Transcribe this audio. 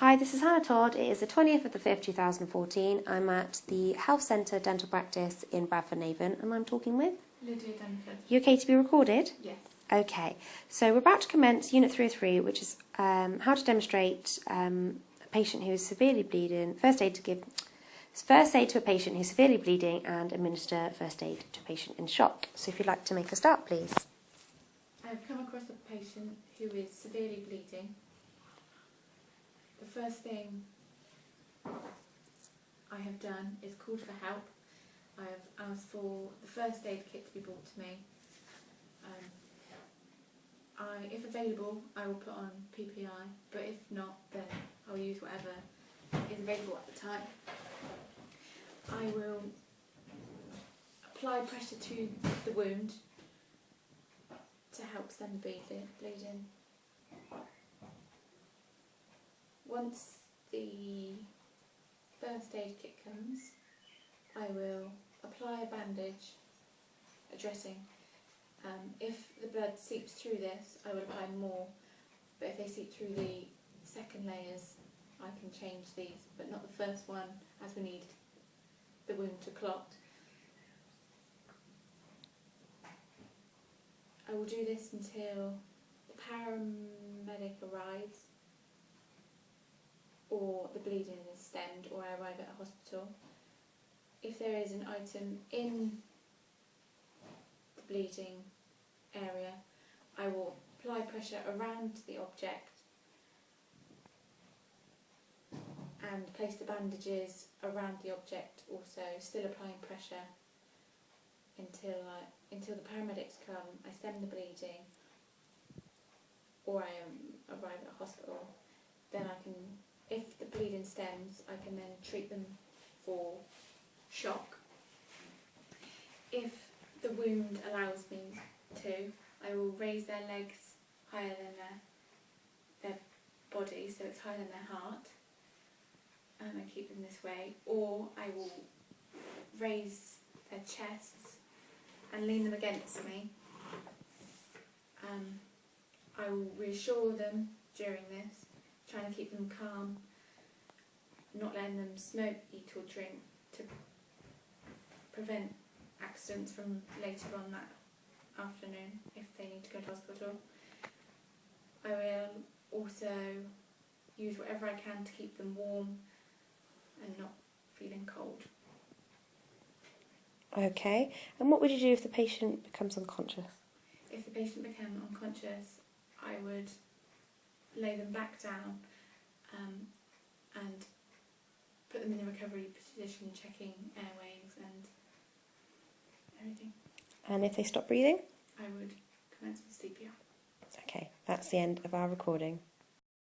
Hi, this is Hannah Todd. It is the 20th of the 5th, 2014. I'm at the Health Centre Dental Practice in Bradford-on-Avon, and I'm talking with Lydia Denford. You okay to be recorded? Yes. Okay, so we're about to commence Unit 303, which is how to demonstrate a patient who is severely bleeding, first aid to a patient who's severely bleeding, and administer first aid to a patient in shock. So if you'd like to make a start, please. I've come across a patient who is severely bleeding. The first thing I have done is called for help. I have asked for the first aid kit to be brought to me. If available, I will put on PPI, but if not, then I'll use whatever is available at the time. I will apply pressure to the wound to help stem the bleeding. Once the first aid kit comes, I will apply a bandage, a dressing. If the blood seeps through this, I will apply more, but if they seep through the second layers, I can change these, but not the first one, as we need the wound to clot. I will do this until the paramedic arrives, or the bleeding is stemmed, or I arrive at a hospital. If there is an item in the bleeding area, I will apply pressure around the object and place the bandages around the object also, still applying pressure until the paramedics come. I stem the bleeding, or I arrive at a hospital. Then I can, if the bleeding stems, I can then treat them for shock. If the wound allows me to, I will raise their legs higher than their body, so it's higher than their heart, and I keep them this way. Or I will raise their chests and lean them against me. I will reassure them during this, trying to keep them calm, not letting them smoke, eat or drink to prevent accidents from later on that afternoon if they need to go to hospital. I will also use whatever I can to keep them warm and not feeling cold. Okay, and what would you do if the patient becomes unconscious? If the patient became unconscious, I would lay them back down and put them in the recovery position, checking airways and everything. And if they stop breathing? I would commence with CPR. Okay, that's the end of our recording.